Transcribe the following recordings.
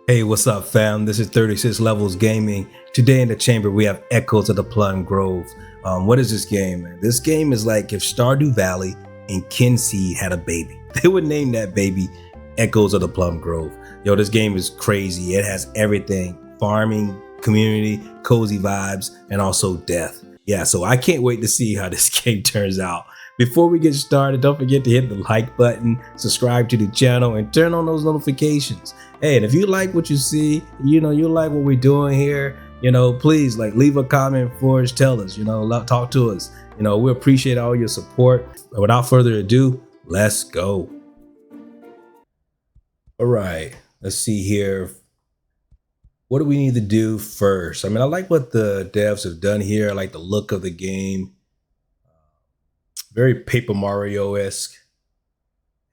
Hey, what's up, fam? This is 36 Levels Gaming. Today in the chamber, we have Echoes of the Plum Grove. What is this game, man? This game is like if Stardew Valley and Kinseed had a baby. They would name that baby Echoes of the Plum Grove. Yo, this game is crazy. It has everything: farming, community, cozy vibes, and also death. Yeah, so I can't wait to see how this game turns out. Before we get started, don't forget to hit the like button, subscribe to the channel, and turn on those notifications. Hey, and if you like what you see, you like what we're doing here, please leave a comment for us, tell us, talk to us. We appreciate all your support. But without further ado, let's go. All right, let's see here. What do we need to do first? I mean, I like what the devs have done here. I like the look of the game. Very Paper Mario-esque.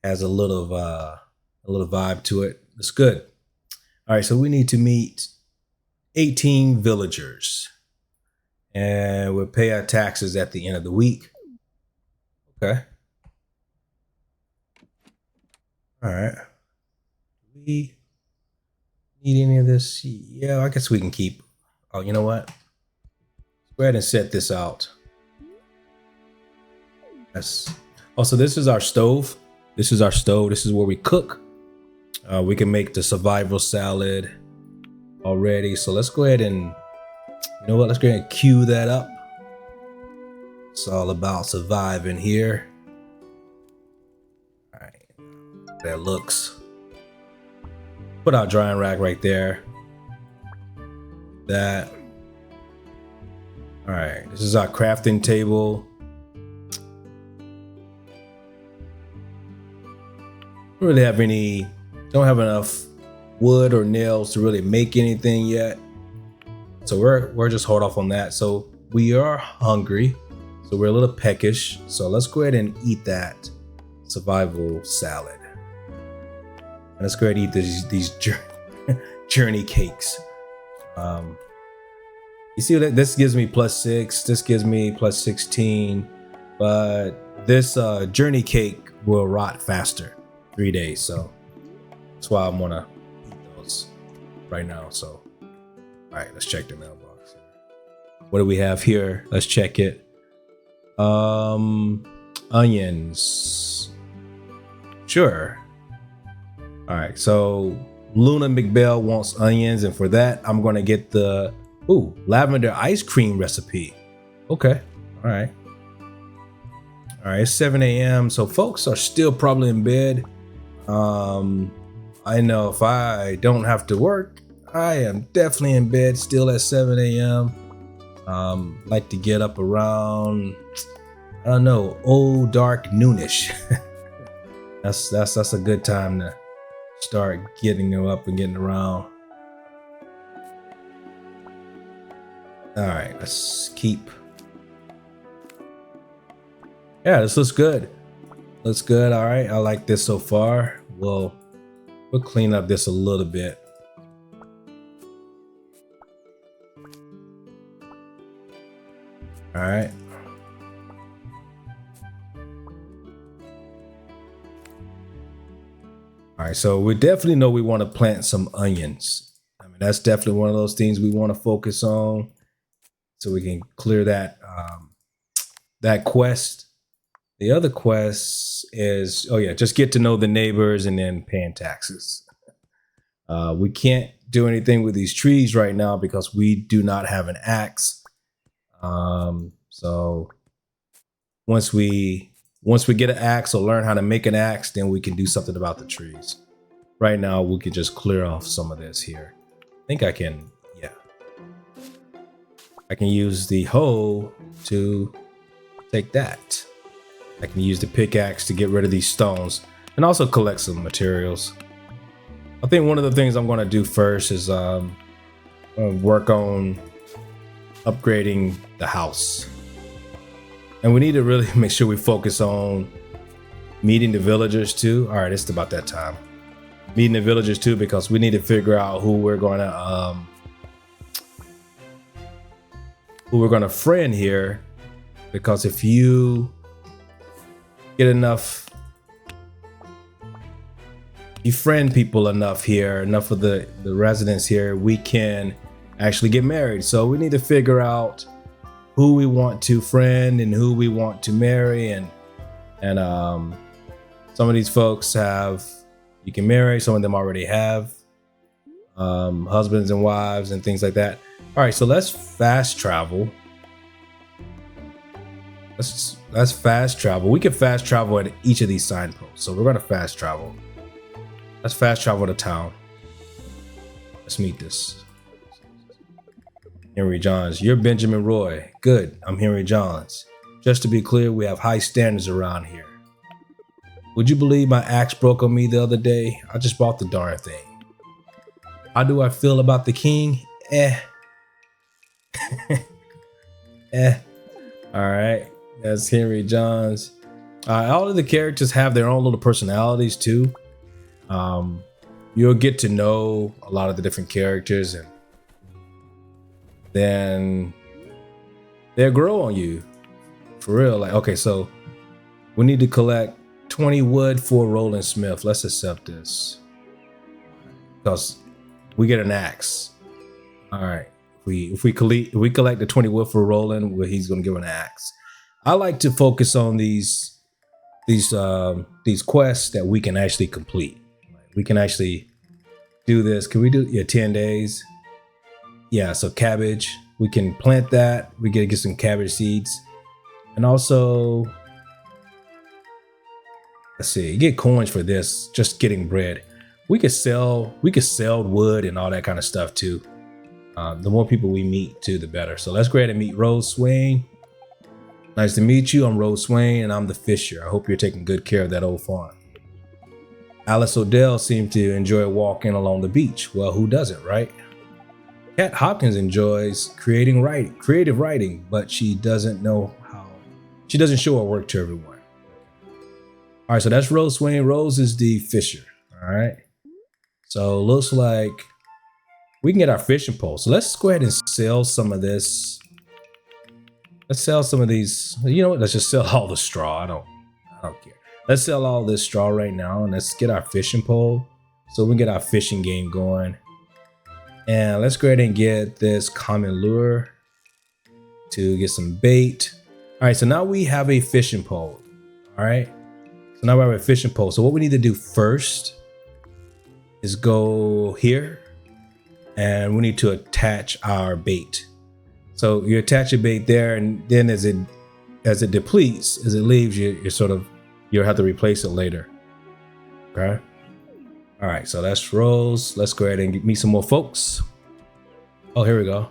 Has a little vibe to it. It's good. All right, so we need to meet 18 villagers, and we'll pay our taxes at the end of the week. Okay. All right. Do we need any of this? Yeah, I guess we can keep. Oh, you know what? Let's go ahead and set this out. Also, this is our stove. This is where we cook. We can make the survival salad already. So let's go ahead and, let's go ahead and cue that up. It's all about surviving here. All right, that looks. Put our drying rack right there. That. All right, this is our crafting table. Don't have enough wood or nails to really make anything yet, so we're just hold off on that. So we are hungry, so we're a little peckish, so let's go ahead and eat that survival salad, and let's go ahead and eat these journey cakes. You see that this gives me +6, this gives me +16, but this journey cake will rot faster. 3 days, so that's why I'm gonna eat those right now. So, all right, let's check the mailbox. What do we have here? Let's check it. Onions. Sure. All right, so Luna McBell wants onions, and for that, I'm gonna get the lavender ice cream recipe. Okay, all right. All right, it's 7 a.m. So folks are still probably in bed. I know if I don't have to work, I am definitely in bed still at 7 a.m. Like to get up around, I don't know, old dark noonish. that's a good time to start getting up and getting around. All right, let's keep. Yeah, this looks good. Looks good. All right, I like this so far. We'll clean up this a little bit. All right. All right, so we definitely know we want to plant some onions. I mean, that's definitely one of those things we want to focus on, so we can clear that that quest. The other quest is, just get to know the neighbors and then paying taxes. We can't do anything with these trees right now because we do not have an axe. So once we get an axe or learn how to make an axe, then we can do something about the trees. Right now, we could just clear off some of this here. I think I can, I can use the hoe to take that. I can use the pickaxe to get rid of these stones and also collect some materials. I think one of the things I'm going to do first is work on upgrading the house. And we need to really make sure we focus on meeting the villagers too. All right, it's about that time. Meeting the villagers too, because we need to figure out who we're going to friend here. Because if you get enough befriend people enough here, enough of the residents here, we can actually get married. So we need to figure out who we want to friend and who we want to marry, and some of these folks you can marry, some of them already have husbands and wives and things like that. All right, so let's fast travel. Let's fast travel. We can fast travel at each of these signposts. So we're gonna fast travel. Let's fast travel to town. Let's meet this. Henry Johns. You're Benjamin Roy. Good. I'm Henry Johns. Just to be clear, we have high standards around here. Would you believe my axe broke on me the other day? I just bought the darn thing. How do I feel about the king? All right. That's Henry Johns. All of the characters have their own little personalities too. You'll get to know a lot of the different characters, and then they'll grow on you for real. Like, okay, so we need to collect 20 wood for Roland Smith. Let's accept this because we get an axe. All right, if we collect the 20 wood for Roland, well, he's gonna give an axe. I like to focus on these quests that we can actually complete. We can actually do this. Can we do 10 days? Yeah, so cabbage. We can plant that. We get some cabbage seeds. And also, let's see, you get coins for this, just getting bread. We could sell wood and all that kind of stuff too. The more people we meet too, the better. So let's go ahead and meet Rose Swain. Nice to meet you. I'm Rose Swain and I'm the fisher. I hope you're taking good care of that old farm. Alice Odell seemed to enjoy walking along the beach. Well, who doesn't, right? Kat Hopkins enjoys creative writing, but she doesn't show her work to everyone. All right, so that's Rose Swain. Rose is the fisher. All right. So looks like we can get our fishing pole. So let's go ahead and sell some of this. Let's sell some of these. You know what? Let's just sell all the straw. I don't care. Let's sell all this straw right now, and let's get our fishing pole so we can get our fishing game going. And let's go ahead and get this common lure to get some bait. All right, so now we have a fishing pole. All right, so now we have a fishing pole. So what we need to do first is go here, and we need to attach our bait. So you attach your bait there, and then as it depletes, as it leaves, you'll have to replace it later. Okay. All right, so that's Rose. Let's go ahead and meet some more folks. Oh, here we go.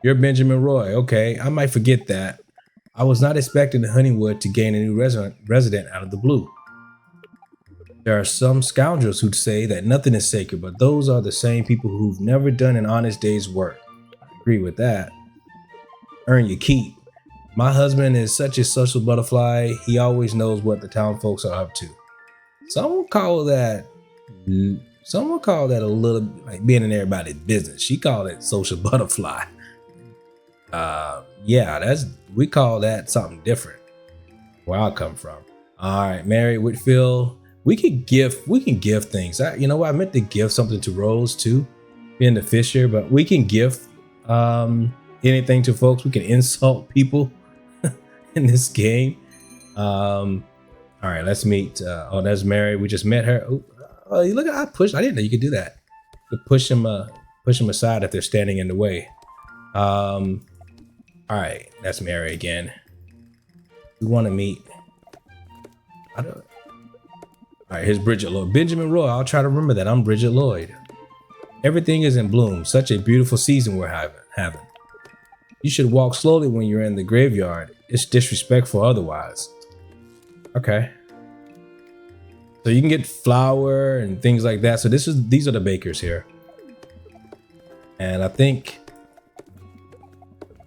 You're Benjamin Roy. Okay, I might forget that. I was not expecting Honeywood to gain a new resident out of the blue. There are some scoundrels who'd say that nothing is sacred, but those are the same people who've never done an honest day's work. I agree with that. Earn your keep. My husband is such a social butterfly. He always knows what the town folks are up to. Some would call that a little like being in everybody's business. She called it social butterfly. Yeah, we call that something different where I come from. All right, Mary Whitfield. We can give things. You know what? I meant to give something to Rose too, being the fisher, but we can give anything to folks. We can insult people in this game. All right, let's meet. Oh, that's Mary. We just met her. Oh, look! I didn't know you could do that. You push them aside if they're standing in the way. All right, that's Mary again. We want to meet. All right, here's Bridget Lloyd. Benjamin Roy. I'll try to remember that. I'm Bridget Lloyd. Everything is in bloom. Such a beautiful season we're having. You should walk slowly when you're in the graveyard. It's disrespectful otherwise. Okay. So you can get flour and things like that. So these are the bakers here. And I think,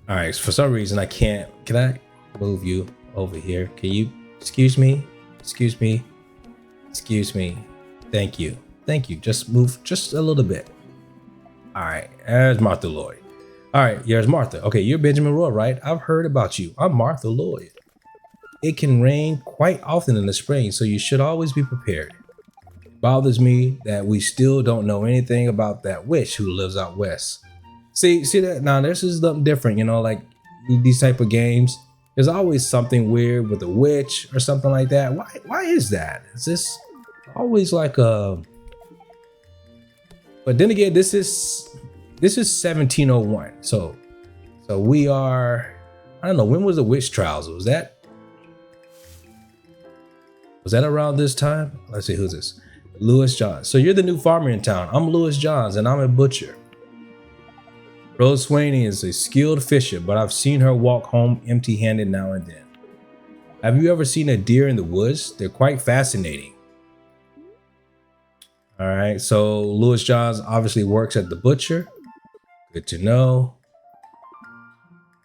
all right, for some reason can I move you over here? Can you, excuse me? Thank you. Just move just a little bit. All right, there's Martha Lloyd. All right, here's Martha. Okay, you're Benjamin Roy, right? I've heard about you. I'm Martha Lloyd. It can rain quite often in the spring, so you should always be prepared. Bothers me that we still don't know anything about that witch who lives out west. See that now. This is something different, you know, like these type of games. There's always something weird with a witch or something like that. Why is that? Is this always like a? But then again, this is 1701. So we are. I don't know, when was the witch trials? Was that around this time? Let's see, who's this? Lewis Johns. So you're the new farmer in town. I'm Lewis Johns and I'm a butcher. Rose Swaney is a skilled fisher, but I've seen her walk home empty-handed now and then. Have you ever seen a deer in the woods? They're quite fascinating. All right, so Lewis Johns obviously works at the butcher. Good to know.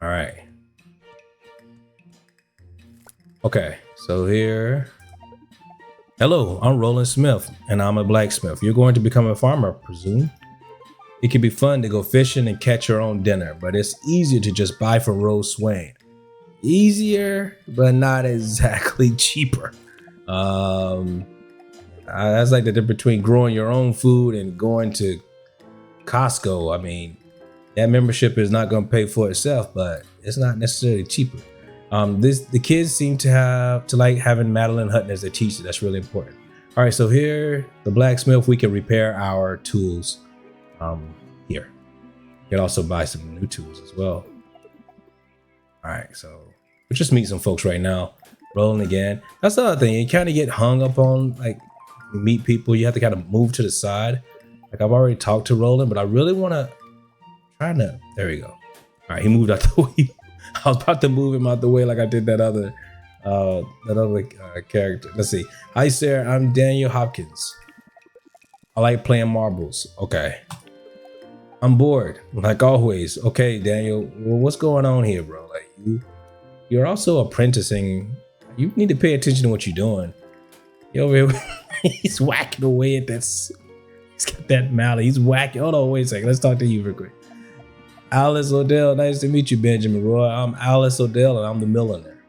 All right. Okay, so here. Hello, I'm Roland Smith, and I'm a blacksmith. You're going to become a farmer, I presume? It can be fun to go fishing and catch your own dinner, but it's easier to just buy from Rose Swain. Easier, but not exactly cheaper. That's like the difference between growing your own food and going to Costco. I mean, that membership is not going to pay for itself, but it's not necessarily cheaper. The kids seem to like having Madeline Hutton as their teacher. That's really important. All right, so here, the blacksmith, we can repair our tools. Here, you can also buy some new tools as well. All right, so we'll just meet some folks right now. Rolling again. That's the other thing. You kind of get hung up on, like, meet people. You have to kind of move to the side. Like, I've already talked to Roland, but I really want to there we go. All right, he moved out the way. I was about to move him out the way like I did that other character. Let's see. Hi, Sarah. I'm Daniel Hopkins. I like playing marbles. Okay. I'm bored, like always. Okay, Daniel. Well, what's going on here, bro? Like you're also apprenticing. You need to pay attention to what you're doing. You over here, he's whacking away at that. He's got that mallet. He's whacking. Hold on, wait a second. Let's talk to you real quick. Alice Odell. Nice to meet you, Benjamin Roy. I'm Alice Odell, and I'm the milliner.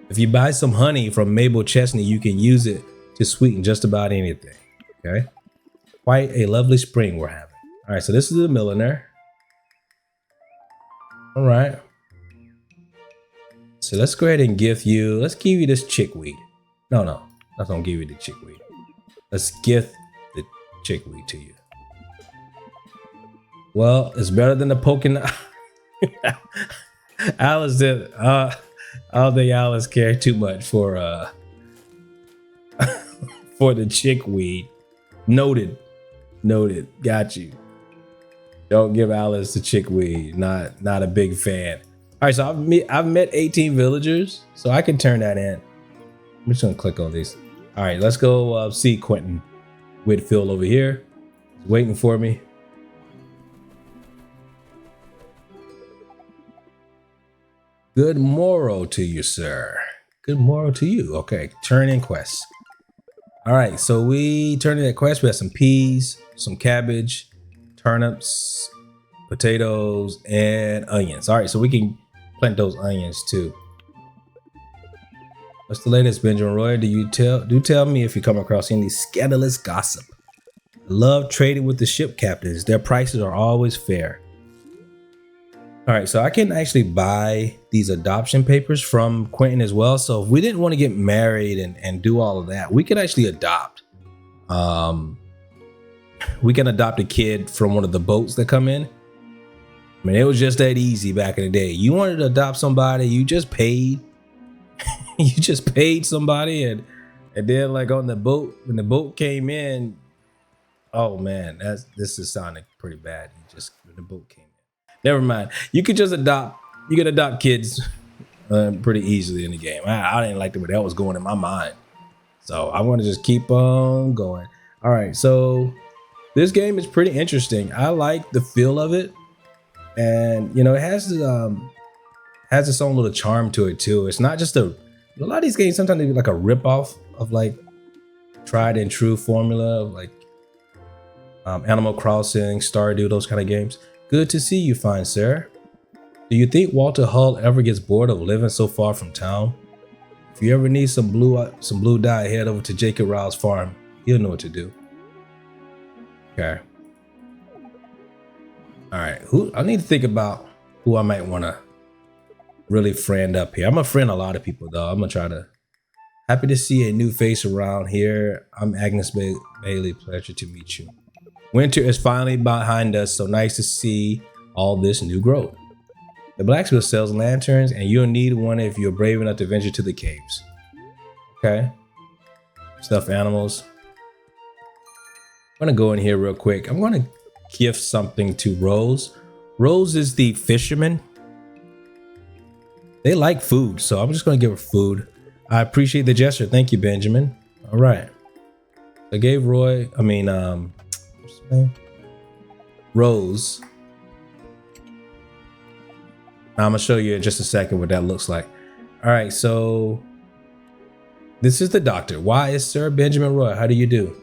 If you buy some honey from Mabel Chesney, you can use it to sweeten just about anything. Okay. Quite a lovely spring we're having. All right, so this is the milliner. All right. So let's go ahead and let's give you this chickweed. No, not gonna give you the chickweed. Let's gift the chickweed to you. Well, it's better than the poking. Alice did. I don't think Alice cared too much for for the chickweed. Noted. Got you. Don't give Alice the chickweed. Not a big fan. All right, so I've met 18 villagers, so I can turn that in. I'm just gonna click on these. All right, let's go see Quentin Whitfield over here. He's waiting for me. Good morrow to you, sir. Good morrow to you. Okay, turn in quest. All right, so we turned in that quest. We have some peas, some cabbage, turnips, potatoes, and onions. All right, so we can plant those onions too. What's the latest, Benjamin Roy? Do tell me if you come across any scandalous gossip. I love trading with the ship captains. Their prices are always fair. All right, so I can actually buy these adoption papers from Quentin as well. So if we didn't want to get married and do all of that, we could actually adopt. We can adopt a kid from one of the boats that come in. I mean, it was just that easy back in the day. You wanted to adopt somebody, you just paid. You just paid somebody, and then like on the boat, when the boat came in, oh man, this is sounding pretty bad. When the boat came in. Never mind. You can just adopt. You can adopt kids pretty easily in the game. I didn't like the way that was going in my mind, so I want to just keep on going. All right, so this game is pretty interesting. I like the feel of it, and you know, it has its own little charm to it too. It's not just a lot of these games. Sometimes they be like a ripoff of like tried and true formula of like Animal Crossing, Stardew, those kind of games. Good to see you, fine sir. Do you think Walter Hull ever gets bored of living so far from town? If you ever need some blue dye, head over to Jacob Rouse farm. He'll know what to do. Okay. All right. Who I need to think about who I might want to really friend up here. I'm gonna friend a lot of people though. I'm gonna try to. Happy to see a new face around here. I'm Agnes Bailey. Pleasure to meet you. Winter is finally behind us, so nice to see all this new growth. The blacksmith sells lanterns, and you'll need one if you're brave enough to venture to the caves. Okay. Stuffed animals. I'm gonna go in here real quick. I'm gonna gift something to Rose. Rose is the fisherman. They like food, so I'm just gonna give her food. I appreciate the gesture. Thank you, Benjamin. All right. I gave Roy, what's his name? Rose. I'm gonna show you in just a second what that looks like. All right, so this is the doctor. Why is Sir Benjamin Roy? How do you do?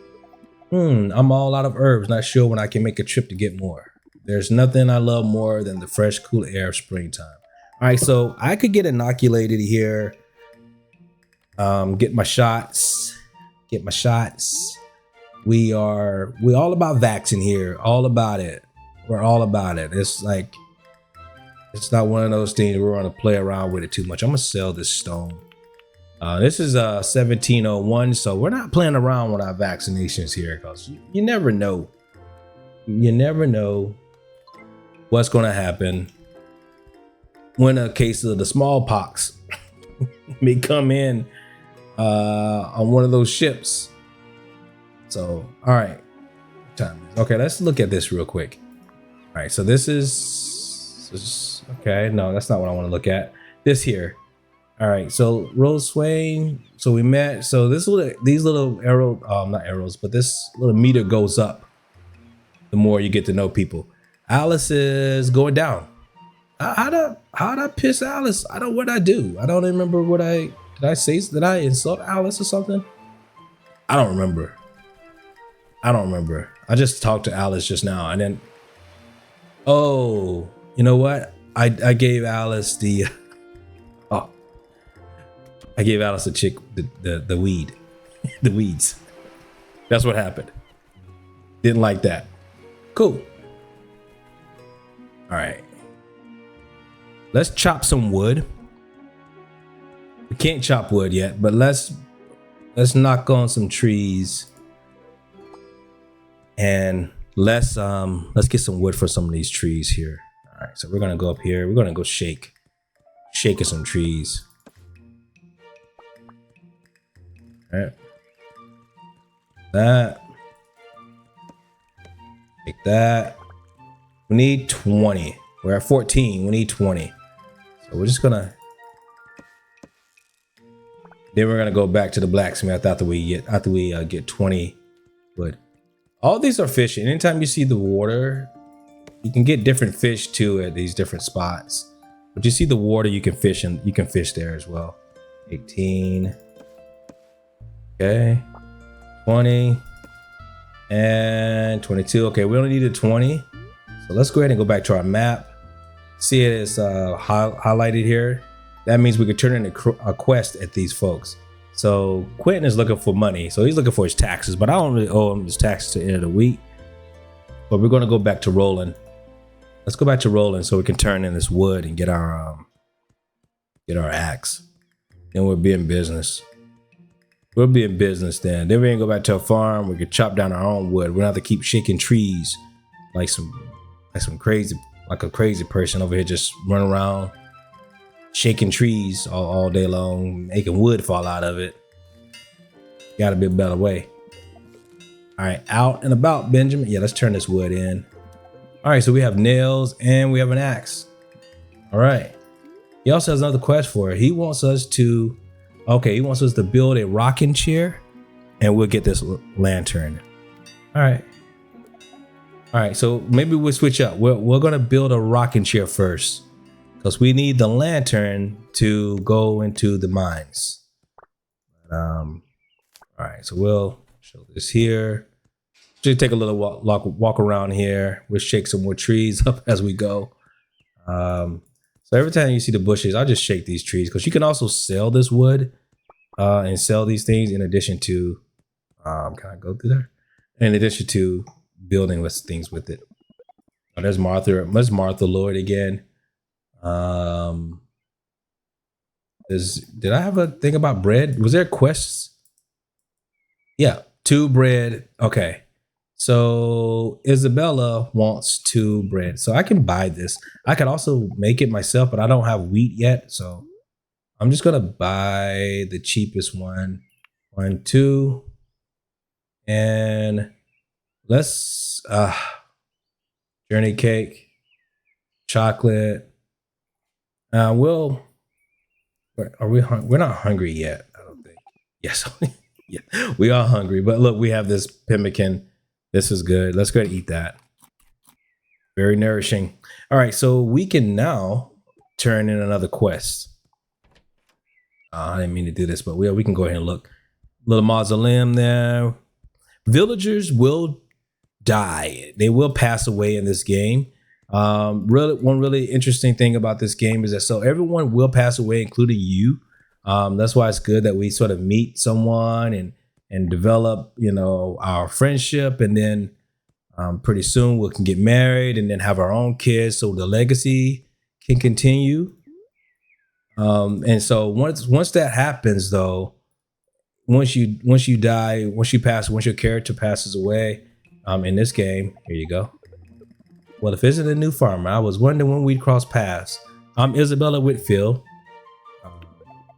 I'm all out of herbs. Not sure when I can make a trip to get more. There's nothing I love more than the fresh, cool air of springtime. All right, so I could get inoculated here. Get my shots. We all about vaccine here. All about it. We're all about it. It's like, it's not one of those things we're gonna play around with it too much. I'm gonna sell this stone. This is 1701, so we're not playing around with our vaccinations here because you never know. You never know what's gonna happen when a case of the smallpox may come in on one of those ships. So, all right, okay, let's look at this real quick. All right, so this is okay. No, that's not what I want to look at. This here. All right, so Rose Swain. So we met. So these little arrow, not arrows, but this little meter goes up the more you get to know people. Alice is going down. How'd I piss Alice? What'd I do? I don't remember what did I say? Did I insult Alice or something? I don't remember. I just talked to Alice just now, and then, oh, you know what? I gave Alice the, I gave Alice a chick the weed, the weeds. That's what happened. Didn't like that. Cool. All right. Let's chop some wood. We can't chop wood yet, but let's knock on some trees. And let's get some wood for some of these trees here. All right, so we're gonna go up here. We're gonna go shaking some trees. All right, take that. We need 20. We're at 14. We need 20. So we're just gonna. Then we're gonna go back to the blacksmith after we get 20 wood. All these are fish. Anytime you see the water, you can get different fish too at these different spots. But you see the water, you can fish, and you can fish there as well. 18. Okay. 20. And 22. Okay, we only needed 20. So let's go ahead and go back to our map. See it is highlighted here. That means we could turn in a quest at these folks. So Quentin is looking for money. So he's looking for his taxes, but I don't really owe him his taxes to the end of the week. But we're going to go back to rolling. Let's go back to rolling so we can turn in this wood and get our axe. Then we'll be in business. We'll be in business then. Then we can go back to a farm. We can chop down our own wood. We don't have to keep shaking trees like a crazy person over here just run around shaking trees all day long, making wood fall out of it. Gotta be a better way. All right, out and about, Benjamin. Yeah, let's turn this wood in. All right, so we have nails and we have an axe. All right. He also has another quest for her. He wants us to build a rocking chair and we'll get this lantern. All right. All right, so maybe we'll switch up. We're gonna build a rocking chair first because we need the lantern to go into the mines. All right, so we'll show this here. Just take a little walk around here. We'll shake some more trees up as we go. So every time you see the bushes, I'll just shake these trees because you can also sell this wood and sell these things in addition to Can I go through there? In addition to building with things with it. Oh, there's Martha. There's Martha Lord again. Um, did I have a thing about bread? Was there quests? Yeah, 2 bread. Okay. So Isabella wants 2 bread. So I can buy this. I could also make it myself, but I don't have wheat yet. So I'm just gonna buy the cheapest one. 1, 2. And let's journey cake, chocolate. We'll are we we're not hungry yet, I don't think. Yes. Yeah, we are hungry, but look, we have this pemmican. This is good. Let's go ahead and eat that. Very nourishing. All right, so we can now turn in another quest. I didn't mean to do this, but we can go ahead and look. Little mausoleum there. Villagers will die. They will pass away in this game. One really interesting thing about this game is that so everyone will pass away, including you. That's why it's good that we sort of meet someone and develop, our friendship, and then pretty soon we can get married and then have our own kids, so the legacy can continue. And so once that happens, though, once you die, once your character passes away, in this game, here you go. Well, if isn't a new farmer, I was wondering when we'd cross paths. I'm Isabella Whitfield.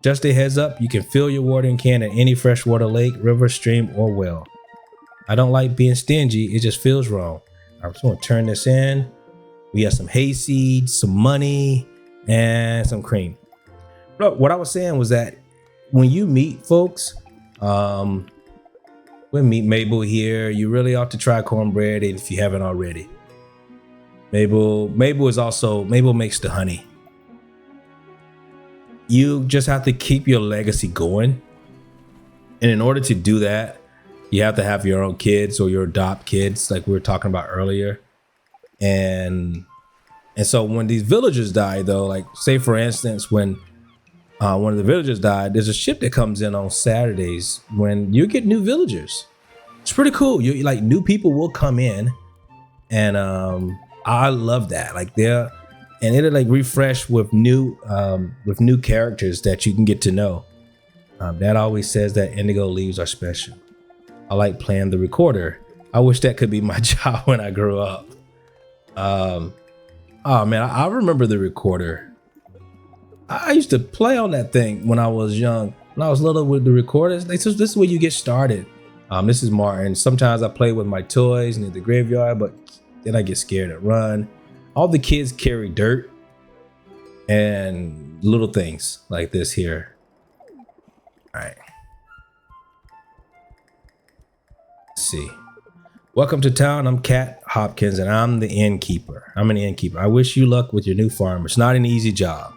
Just a heads up, you can fill your watering can at any freshwater lake, river, stream, or well. I don't like being stingy, it just feels wrong. I'm just gonna turn this in. We have some hayseed, some money, and some cream. Look, what I was saying was that when you meet folks, we meet Mabel here. You really ought to try cornbread if you haven't already. Mabel makes the honey. You just have to keep your legacy going. And in order to do that, you have to have your own kids or your adopt kids, like we were talking about earlier. And so when these villagers die, though, like say for instance, when one of the villagers died, there's a ship that comes in on Saturdays when you get new villagers. It's pretty cool. You like new people will come in, and I love that. Like it'll like refresh with new characters that you can get to know. That always says that indigo leaves are special. I like playing the recorder. I wish that could be my job when I grew up. Oh man, I remember the recorder. I used to play on that thing when I was young. When I was little with the recorders, this is where you get started. This is Martin. Sometimes I play with my toys near the graveyard, but then I get scared and run. All the kids carry dirt and little things like this here. All right. Let's see. Welcome to town. I'm Kat Hopkins, and I'm the innkeeper. I'm an innkeeper. I wish you luck with your new farm. It's not an easy job.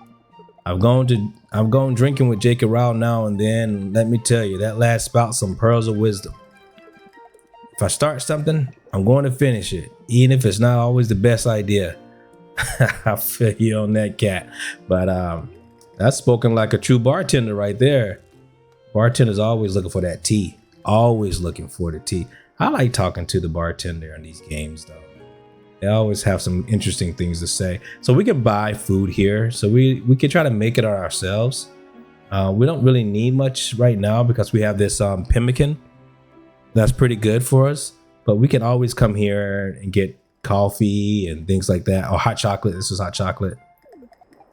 I've gone drinking with Jacob Rao now and then. Let me tell you, that lad spouts some pearls of wisdom. If I start something, I'm going to finish it, even if it's not always the best idea. I feel you on that, Cat. But that's spoken like a true bartender right there. Bartender's always looking for that tea. Always looking for the tea. I like talking to the bartender in these games, though. They always have some interesting things to say. So we can buy food here. So we can try to make it ourselves. We don't really need much right now because we have this pemmican. That's pretty good for us. But we can always come here and get coffee and things like that. Or hot chocolate. This is hot chocolate.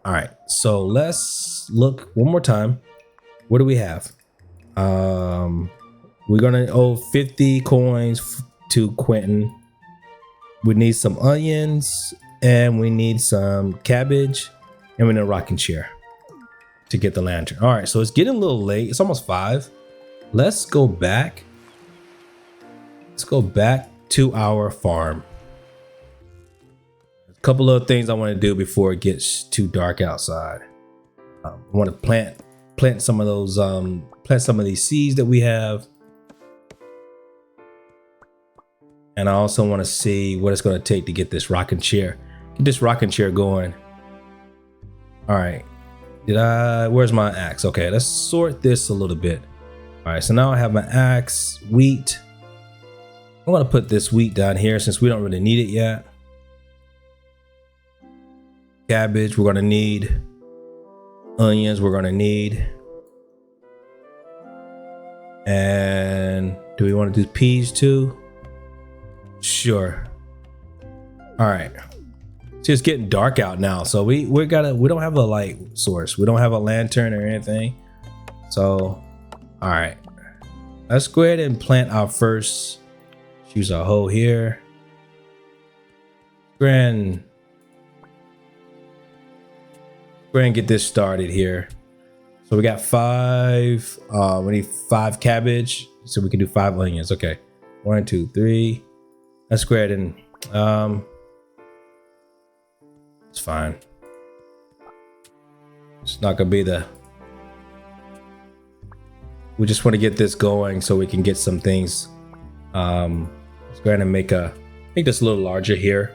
All right. So let's look one more time. What do we have? We're going to owe 50 coins to Quentin. We need some onions, and we need some cabbage, and we need a rocking chair to get the lantern. All right, so it's getting a little late. It's almost 5. Let's go back. Let's go back to our farm. A couple of things I want to do before it gets too dark outside. I want to plant some of those, plant some of these seeds that we have. And I also want to see what it's going to take to get this rocking chair. Get this rocking chair going. All right. Where's my axe? Okay, let's sort this a little bit. All right, so now I have my axe, wheat. I'm gonna put this wheat down here since we don't really need it yet. Cabbage, we're gonna need. Onions, we're gonna need. And do we want to do peas too? Sure. All right. See, it's getting dark out now, so we don't have a light source. We don't have a lantern or anything. So, all right. Let's go ahead and plant our first. Use a hoe here. Go ahead and get this started here. So we got 5. We need 5 cabbage, so we can do 5 onions. Okay, 1, 2, 3. Let's go ahead and it's fine. It's not gonna be the. We just want to get this going so we can get some things. Let's go ahead and make this a little larger here.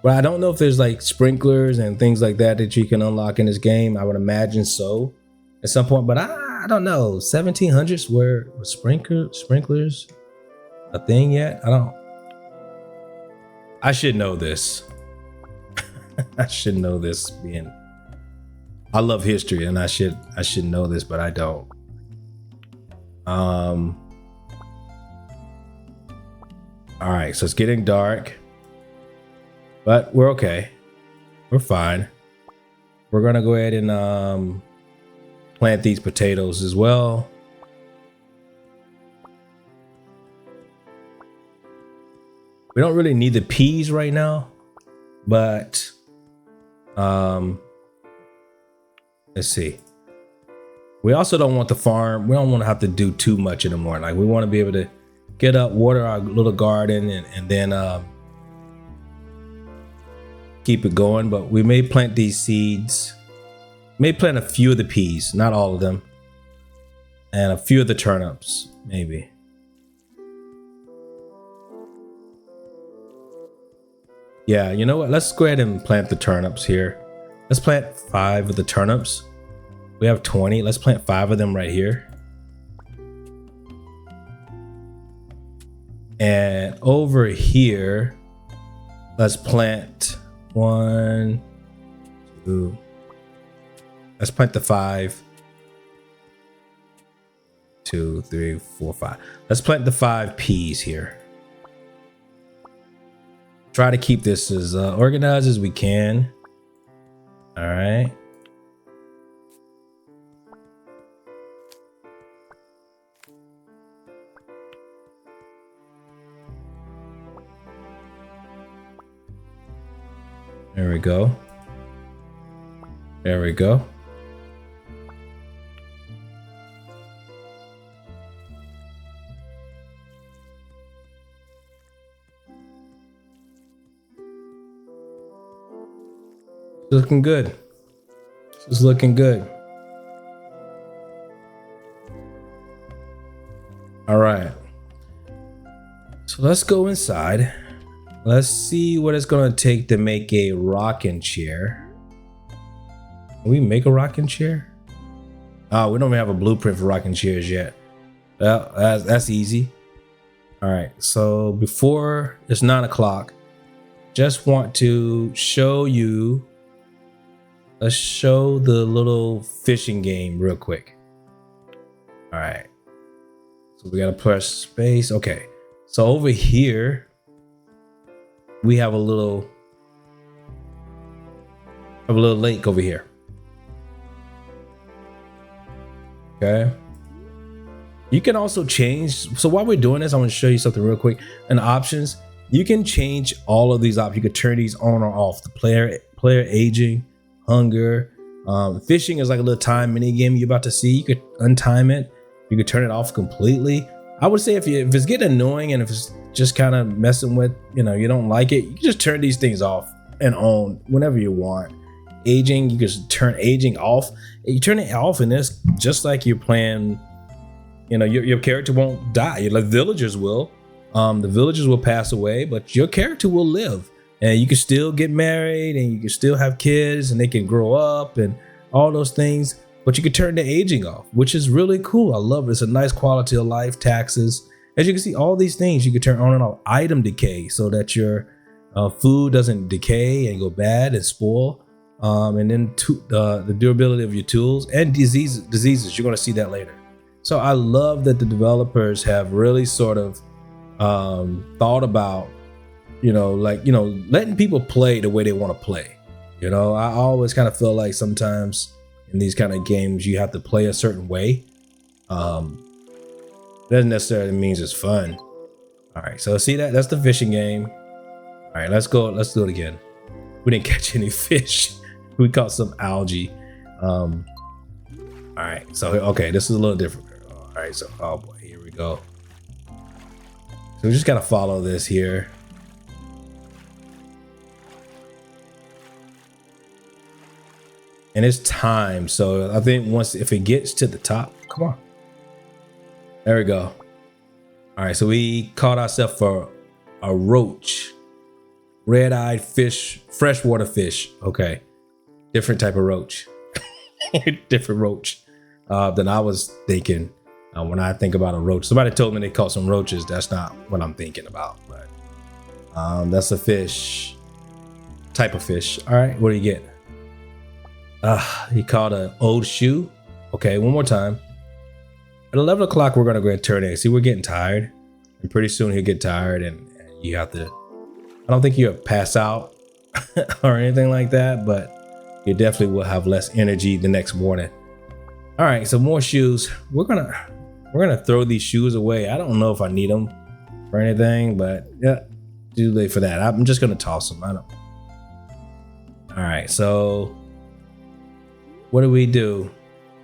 But I don't know if there's like sprinklers and things like that that you can unlock in this game. I would imagine so at some point, but I don't know. 1700s were sprinklers a thing yet? I should know this. I should know this. I love history and I should know this, but I don't. All right, so it's getting dark, but we're okay. We're fine. We're gonna go ahead and plant these potatoes as well. We don't really need the peas right now, but let's see. We also don't want the farm. We don't want to have to do too much in the morning. Like we want to be able to get up, water our little garden, and then keep it going. But we may plant these seeds. May plant a few of the peas, not all of them, and a few of the turnips, maybe. Yeah, you know what? Let's go ahead and plant the turnips here. Let's plant 5 of the turnips. We have 20. Let's plant 5 of them right here. And over here, let's plant 1, 2. Let's plant the 5. 2, 3, 4, 5. Let's plant the 5 peas here. Try to keep this as organized as we can. All right. There we go. There we go. Looking good. This is looking good. All right. So let's go inside. Let's see what it's going to take to make a rocking chair. Can we make a rocking chair? Oh, we don't even have a blueprint for rocking chairs yet. Well, that's easy. All right. So before it's 9 o'clock, just want to show you. Let's show the little fishing game real quick. All right. So we got to press space. Okay. So over here, we have a little lake over here. Okay. You can also change. So while we're doing this, I want to show you something real quick. In the options, you can change all of these options. You could turn these on or off. The player aging, hunger, fishing is like a little time mini game you're about to see. You could untime it. You could turn it off completely. I would say if it's getting annoying and if it's just kind of messing with, you don't like it, you can just turn these things off and on whenever you want. Aging, you can turn aging off. You turn it off and it's just like you're playing, your character won't die. Like villagers will. The villagers will pass away, but your character will live. And you can still get married and you can still have kids and they can grow up and all those things. but you can turn the aging off, which is really cool. I love it. It's a nice quality of life. Taxes, as you can see, all these things you can turn on and off. Item decay, so that your food doesn't decay and go bad and spoil. And then the durability of your tools and diseases. You're going to see that later. So I love that the developers have really sort of thought about, letting people play the way they want to play. I always kind of feel like sometimes in these kind of games, you have to play a certain way. Doesn't necessarily means it's fun. All right, so see that's the fishing game. All right, let's go. Let's do it again. We didn't catch any fish. We caught some algae. All right, so okay, this is a little different. All right, so oh boy, here we go. So we just gotta follow this here. And it's time. So I think if it gets to the top, come on. There we go. All right, so we caught ourselves for a roach. Red-eyed fish, freshwater fish. Okay, different type of roach. Different roach than I was thinking when I think about a roach. Somebody told me they caught some roaches. That's not what I'm thinking about, but that's a fish, type of fish. All right, what do you get? He caught an old shoe. Okay, one more time. At 11 o'clock, we're gonna go ahead and turn in. See, we're getting tired, and pretty soon he'll get tired, and you have to. I don't think you'll pass out or anything like that, but you definitely will have less energy the next morning. All right, so more shoes. We're gonna throw these shoes away. I don't know if I need them or anything, but yeah, too late for that. I'm just gonna toss them. I don't. All right, so what do we do?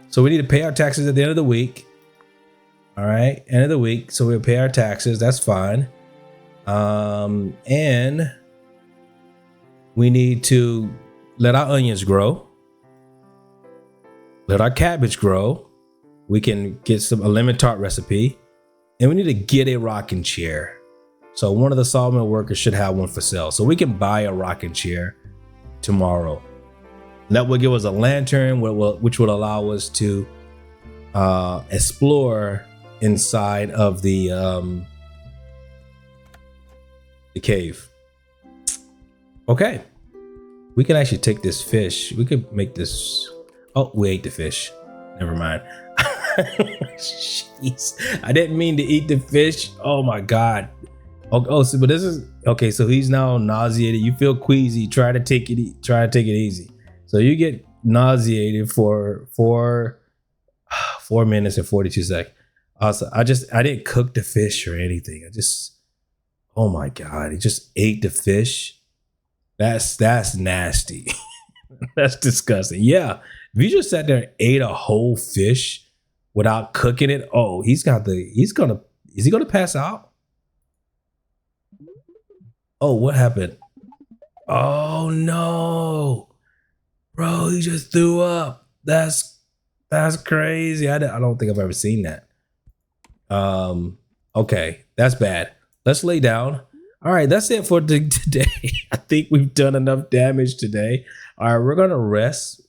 So we need to pay our taxes at the end of the week. All right, end of the week. So we'll pay our taxes. That's fine. And we need to let our onions grow. Let our cabbage grow. We can get a lemon tart recipe. And we need to get a rocking chair. So one of the sawmill workers should have one for sale. So we can buy a rocking chair tomorrow. That will give us a lantern, which would allow us to explore inside of the cave. Okay, we can actually take this fish. We could make this. Oh, we ate the fish. Never mind. Jeez, I didn't mean to eat the fish. Oh my god. So but this is okay. So he's now nauseated. You feel queasy. Try to take it easy. So you get nauseated for 4 minutes and 42 seconds. Also, I didn't cook the fish or anything. Oh my god, he just ate the fish. That's nasty. That's disgusting. Yeah, if you just sat there and ate a whole fish without cooking it, is he gonna pass out? Oh, what happened? Oh no. Bro, he just threw up. That's crazy. I don't think I've ever seen that. Okay, that's bad. Let's lay down. All right, that's it for today. I think we've done enough damage today. All right, we're gonna rest.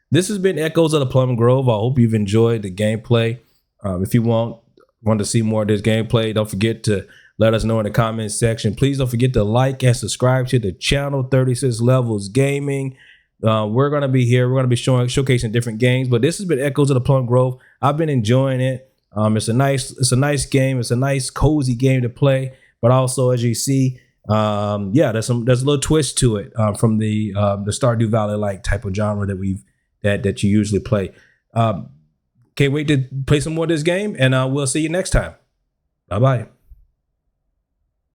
This has been Echoes of the Plum Grove. I hope you've enjoyed the gameplay. If you want to see more of this gameplay, don't forget to let us know in the comments section. Please don't forget to like and subscribe to the channel, 36 Levels Gaming. We're gonna be here. We're gonna be showcasing different games. But this has been Echoes of the Plum Grove. I've been enjoying it. It's a nice game. It's a nice cozy game to play. But also, as you see, there's a little twist to it from the Stardew Valley like type of genre that you usually play. Can't wait to play some more of this game, and we'll see you next time. Bye bye.